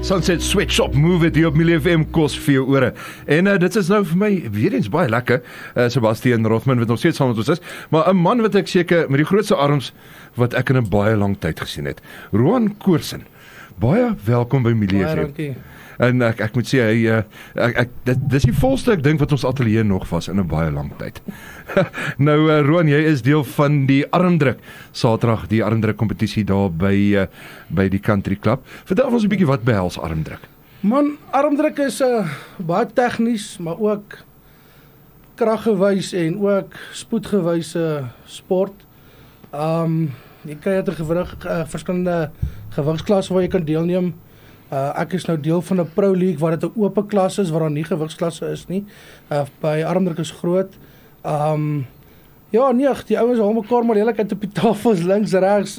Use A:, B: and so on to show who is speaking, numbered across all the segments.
A: Sunset Sweatshop, Move It, die op Millie FM kos vir jou ore. En dit is nou vir my weer eens baie lekker, Sebastian Rothman, wat nog steeds saam met ons is, maar 'n man wat ek seker met die grootste arms wat ek in 'n baie lang tyd gesien het. Roan Koorsen, baie welkom by Millie FM.
B: Dankie.
A: En ek moet sê, dis die volste ek dink wat ons ateljee nog was in 'n baie lang tyd. Nou Roan, jy is deel van die armdruk, Saterdag die armdruk kompetisie daar by die Country Club. Vertel ons 'n bietjie wat behels armdruk.
B: Man, armdruk is baie tegnies, maar ook kraggewys en ook spoedgewyse sport. Jy kry verskillende gewigsklasse waar jy kan deelneem. Ek is nou deel van 'n Pro League waar dit 'n oop klas is, waar daar nie gewigsklasse is nie. By armdruk is groot. Ja, nee, die ouens haal mekaar maar heerlik uit op die tafels links, regs.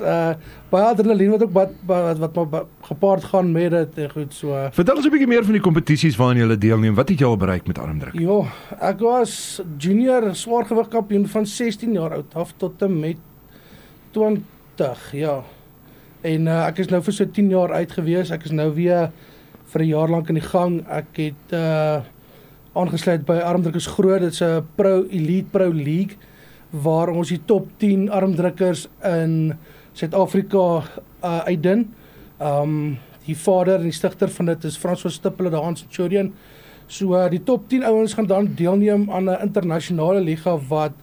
B: Baie adrenalien wat ook wat gepaard gaan met dit en goed so.
A: Vertel ons 'n bietjie meer van die kompetisies waarin jy deelneem. Wat het jy al bereik met armdruk?
B: Ja, ek was junior swaargewig kampioen van 16 jaar oud af tot en met 20, ja. En ek is nou vir so 10 jaar uit gewees. Ek is nou weer vir 'n jaar lank in die gang. Ek het aangesluit by Armdruk is Groot. Dit is 'n Elite Pro League waar ons die top 10 armdrukkers in Suid-Afrika uitdien. Die vader en die stigter van dit is Frans van Stippel, die Hans Centurion. So die top 10 ouens gaan dan deelneem aan 'n internasionale liga wat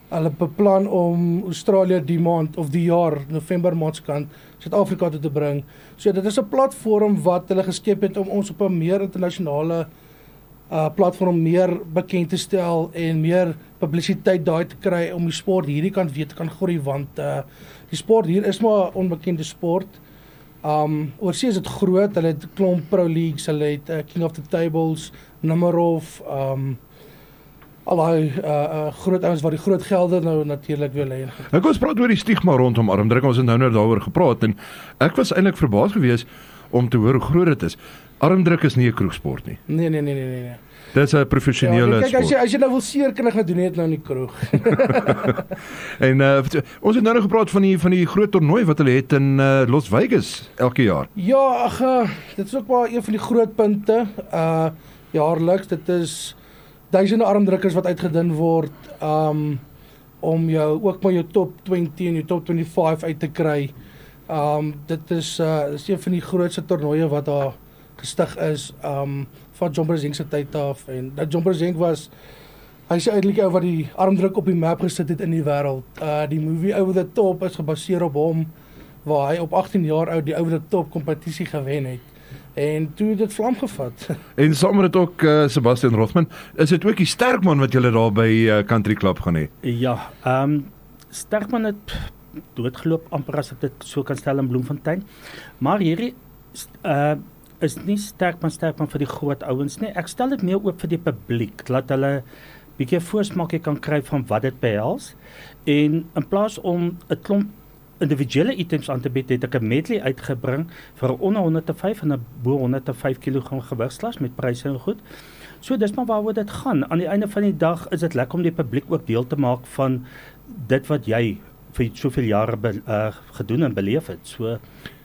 B: hulle beplan om Australië die maand of die jaar, November maand kant, Suid-Afrika toe te bring. So dit is 'n platform wat hulle geskep het om ons op 'n meer internasionale platform meer bekend te stel en meer publisiteit daai te kry om die sport hierdie kant weer te kan groei, want die sport hier is maar 'n onbekende sport. Oorsee is dit groot, hulle het klomp Pro Leagues, hulle het King of the Tables, Namaroff, al die groot ouens waar die groot gelde nou natuurlik wil hê.
A: Ek ons praat oor die stigma rondom armdruk, ons het nou daaroor gepraat en ek was eintlik verbaas geweest om te hoor hoe groot dit is. Armdruk is nie 'n kroegsport nie.
B: Nee.
A: Dit is 'n professionele
B: kyk,
A: sport.
B: as jy nou wil seer kan ek doen dit nou in die kroeg.
A: En ons het nou gepraat van die groot toernooi wat hulle het in Las Vegas elke jaar.
B: Ja, dit is ook maar een van die groot punte jaarliks. Dit is duisende armdrukkers wat uitgedien word om jou ook maar jou top 20 en jou top 25 uit te kry. Dit is een van die grootste toernooie wat daar gestig is van John Brzenk se tyd af, en dat John Brzenk hy is eintlik ou wat die armdruk op die map gesit het in die wêreld. Die movie Over the Top is gebaseer op hom, waar hy op 18 jaar oud die Over the Top kompetisie gewen het. En toe het dit vlam gevat.
A: En saam met dit ook Sebastian Rothman, is dit ook die Sterkman wat julle daar by Country Club gaan hê?
C: Ja, Sterkman het doodgeloop amper as ek dit so kan stel in Bloemfontein. Maar hierdie is nie Sterkman vir die groot ouens nie. Ek stel dit meer oop vir die publiek, dat hulle bietjie voorsmaakie kan kry van wat dit behels. En in plaas om 'n klomp individuele items aan te bied, het ek 'n medley uitgebring vir onder 105 en 'n bo 105 kg gewigsklas met pryse en goed. So dis maar waaroor dit gaan. Aan die einde van die dag is dit lekker om die publiek ook deel te maak van dit wat jy vir soveel jare gedoen en beleef het. So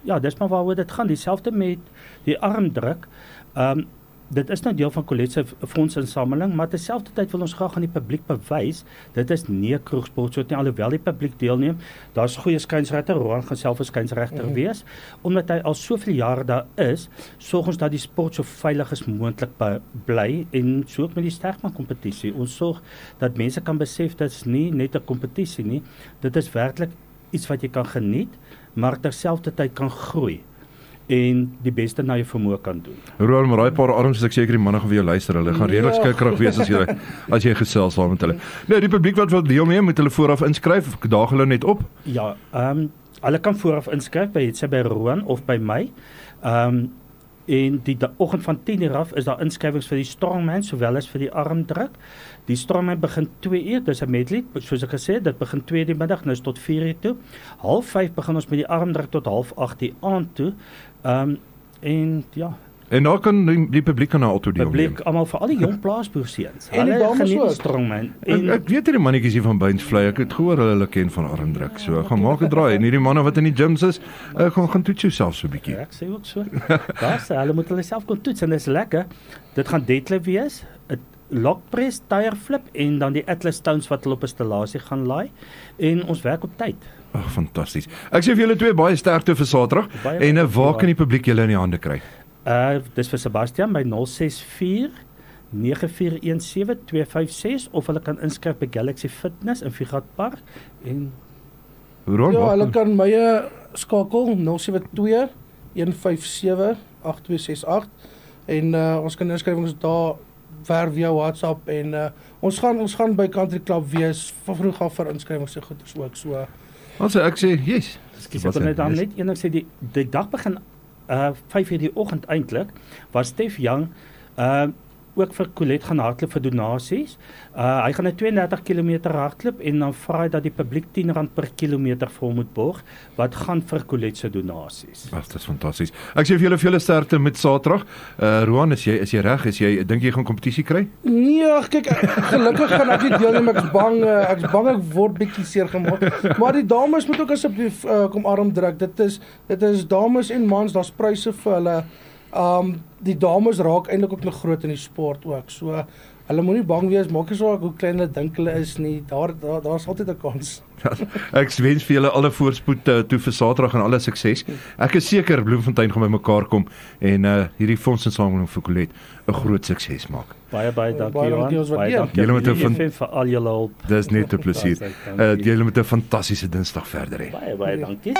C: ja, dis maar waaroor dit gaan. Dieselfde met die armdruk. Dit is nou deel van Colette se fondsinsameling, maar terselfdertyd wil ons graag aan die publiek bewys, dit is nie 'n kroegsport so nie, alhoewel die publiek deelneem. Daar's goeie skynsregter, Roan gaan self 'n skynsregter wees, omdat hy al soveel jare daar is, sorg ons dat die sport so veilig as moontlik bly, en so ook met die Sterkman kompetisie. Ons sorg dat mense kan besef dit is nie net 'n kompetisie nie, dit is werklik iets wat jy kan geniet, maar terselfdertyd kan groei en die beste na jou vermoë kan doen.
A: Roan, maar daai paar arms is ek seker die manne gaan vir jou luister. Hulle gaan redelik skikkerig wees as jy gesels saam met hulle. Nou, die publiek wat wil deelneem, moet hulle vooraf inskryf. Daag hulle net op?
C: Ja, hulle kan vooraf inskryf by Roan of by my. En die oggend van 10:00 af is daar inskrywings vir die strongman sowel as vir die armdruk. Die strongman begin 2:00, dis 'n medley, soos ek gesê het, dit begin 2:00 die middag, nou is tot 4:00 toe. 4:30 begin ons met die armdruk tot 7:30 die aand toe. En ja,
A: En daar kan die publiek kan auto deelneem.
C: Publiek, almal vir al die jong plaasboerseuns.
B: En die dames
C: geniet die
B: ook.
C: strongman.
A: Ek weet hierdie mannetjies hier van Beinsvlei, ek het gehoor hulle ken van armdruk. So gaan maak 'n draai. En hierdie manne wat in die gyms is, gaan toets jouself so 'n bietjie.
C: Ja, ek sê ook so. Hulle moet hulle self kon toets en dis lekker. Dit gaan deadlift wees, 'n log press, tire flip en dan die Atlas Stones wat hulle op 'n installasie gaan laai en ons werk op tyd.
A: Ag, fantasties. Ek sê vir julle twee baie sterkte vir Saterdag. En waar kan die publiek julle in die hande kry?
C: Dis vir Sebastian by 064 9417 256 of hulle kan inskryf by Galaxy Fitness in Figat Park en
B: ja, hulle kan my skakel 072 157 8268 en ons kan inskrywings daar ver via WhatsApp en ons gaan by Country Club wees vroeg af vir inskrywings se goeders ook so.
A: Also ek sê, yes.
C: Ekskuus, ek wil net enig sê die dag begin 5:00 die oggend eintlik waar Stef Young ook vir Colette gaan hardloop vir donasies. Hy gaan 'n 32 km hardloop en dan vra hy dat die publiek R10 per kilometer vir hom moet borg wat gaan vir Colette se donasies.
A: Ag, dit is fantasties. Ek sê vir julle sterkte met Saterdag. Roan, is jy reg? Dink jy gaan kompetisie kry?
B: Nee, kyk, gelukkig gaan ek nie deelneem. Ek's bang ek word bietjie seer gemaak. Maar die dames moet ook asseblief kom arm druk. Dit is dames en mans, daar's pryse vir hulle. Die dames raak eintlik ook nog groot in die sport ook. So hulle moenie bang wees, maak nie saak hoe klein hulle dink hulle is nie. Daar's altyd 'n kans.
A: Ek wens vir julle alle voorspoed toe vir Saterdag en alle sukses. Ek is seker Bloemfontein gaan bymekaar kom en hierdie fondsinsameling vir Colette 'n groot sukses maak.
C: Baie dankie
B: Baie
C: Johan.
B: dankie, ons waardeer.
A: Julle moet
C: vir al julle hulp.
A: Dis net 'n plesier. Julle moet 'n fantastiese Dinsdag verder hê.
C: Baie dankie.